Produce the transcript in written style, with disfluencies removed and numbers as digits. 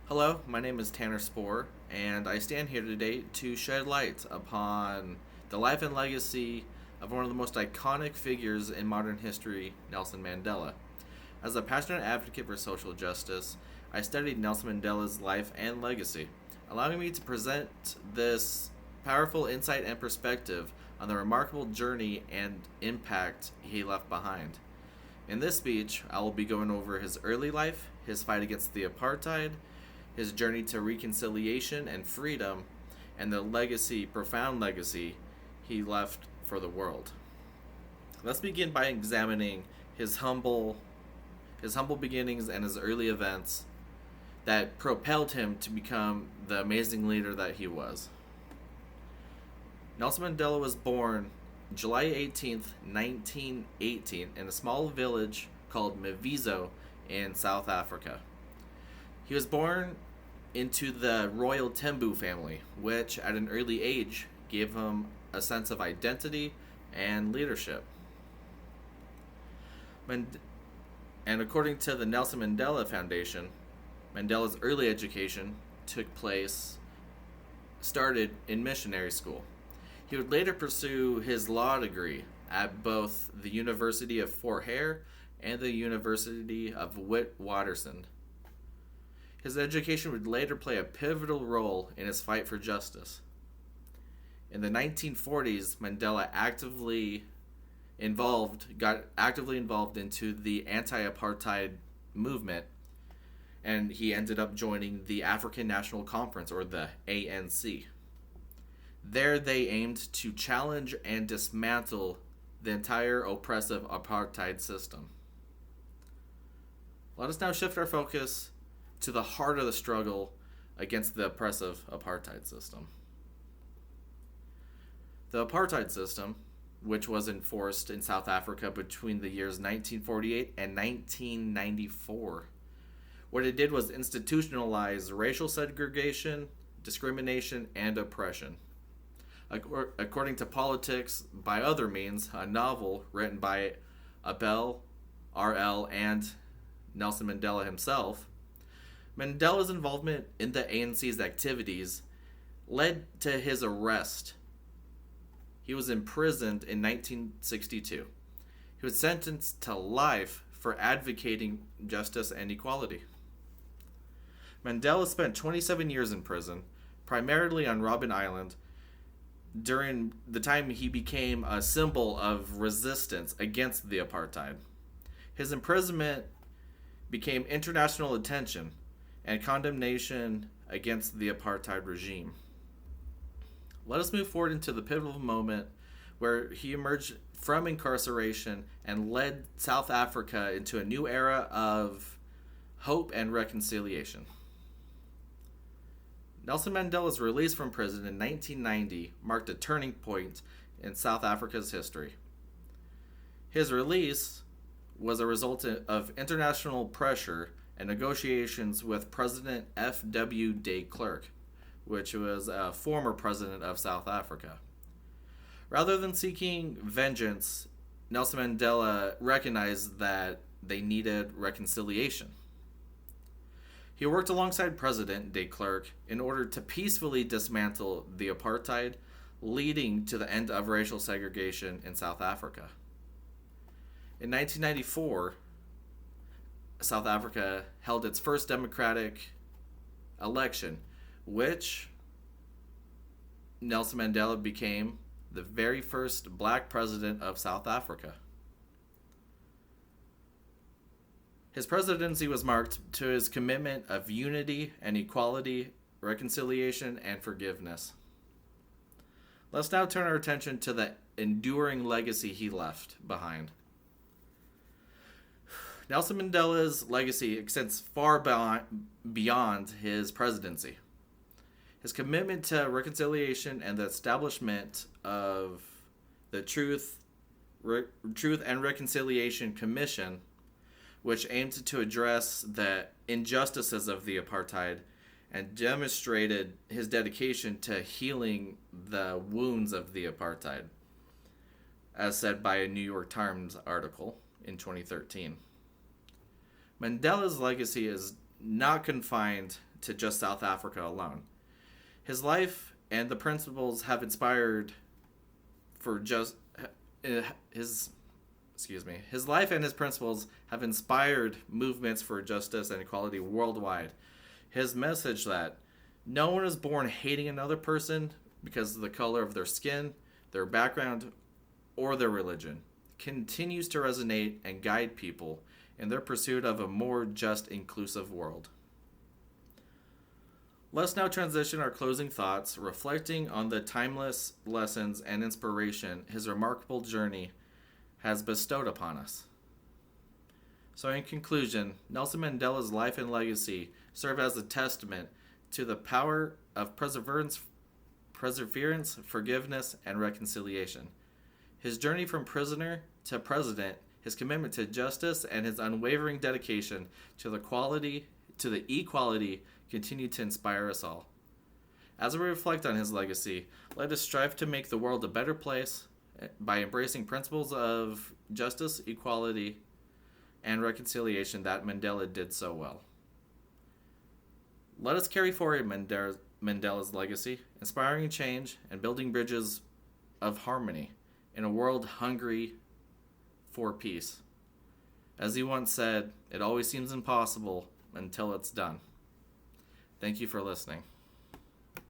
Hello, my name is Tanner Spohr, and I stand here today to shed light upon the life and legacy of one of the most iconic figures in modern history, Nelson Mandela. As a passionate advocate for social justice, I studied Nelson Mandela's life and legacy, allowing me to present this powerful insight and perspective on the remarkable journey and impact he left behind. In this speech, I will be going over his early life, his fight against the apartheid, his journey to reconciliation and freedom, and the profound legacy, he left for the world. Let's begin by examining his humble his humble beginnings and his early events that propelled him to become the amazing leader that he was. Nelson Mandela was born July 18th, 1918, in a small village called Mvizo in South Africa. He was born into the royal Tembu family, which at an early age gave him a sense of identity and leadership. And according to the Nelson Mandela Foundation, Mandela's early education started in missionary school. He would later pursue his law degree at both the University of Fort Hare and the University of Witwatersrand. His education would later play a pivotal role in his fight for justice. In the 1940s, Mandela got actively involved into the anti-apartheid movement, and he ended up joining the African National Conference, or the ANC. There they aimed to challenge and dismantle the entire oppressive apartheid system. Let us now shift our focus to the heart of the struggle against the oppressive apartheid system. The apartheid system, which was enforced in South Africa between the years 1948 and 1994, what it did was institutionalize racial segregation, discrimination, and oppression. According to Politics by Other Means, a novel written by Abel R.L. and Nelson Mandela himself, Mandela's involvement in the ANC's activities led to his arrest. He was imprisoned in 1962. He was sentenced to life for advocating justice and equality. Mandela spent 27 years in prison, primarily on Robben Island, during the time he became a symbol of resistance against the apartheid. His imprisonment became international attention and condemnation against the apartheid regime. Let us move forward into the pivotal moment where he emerged from incarceration and led South Africa into a new era of hope and reconciliation. Nelson Mandela's release from prison in 1990 marked a turning point in South Africa's history. His release was a result of international pressure and negotiations with President F.W. de Klerk, which was a former president of South Africa. Rather than seeking vengeance, Nelson Mandela recognized that they needed reconciliation. He worked alongside President de Klerk in order to peacefully dismantle the apartheid, leading to the end of racial segregation in South Africa. In 1994, South Africa held its first democratic election, which Nelson Mandela became the very first black president of South Africa. His presidency was marked to his commitment of unity and equality, reconciliation, and forgiveness. Let's now turn our attention to the enduring legacy he left behind. Nelson Mandela's legacy extends far beyond his presidency. His commitment to reconciliation and the establishment of the Truth and Reconciliation Commission, which aimed to address the injustices of the apartheid and demonstrated his dedication to healing the wounds of the apartheid, as said by a New York Times article in 2013. Mandela's legacy is not confined to just South Africa alone. His life and the principles have inspired for just his his life and his principles have inspired movements for justice and equality worldwide. His message that no one is born hating another person because of the color of their skin, their background, or their religion continues to resonate and guide people in their pursuit of a more just, inclusive world. Let's now transition our closing thoughts, reflecting on the timeless lessons and inspiration his remarkable journey has bestowed upon us. So, in conclusion, Nelson Mandela's life and legacy serve as a testament to the power of perseverance, forgiveness, and reconciliation. His journey from prisoner to president, his commitment to justice, and his unwavering dedication to the equality continue to inspire us all. As we reflect on his legacy, let us strive to make the world a better place by embracing principles of justice, equality, and reconciliation that Mandela did so well. Let us carry forward Mandela's legacy, inspiring change and building bridges of harmony in a world hungry for peace. As he once said, it always seems impossible until it's done. Thank you for listening.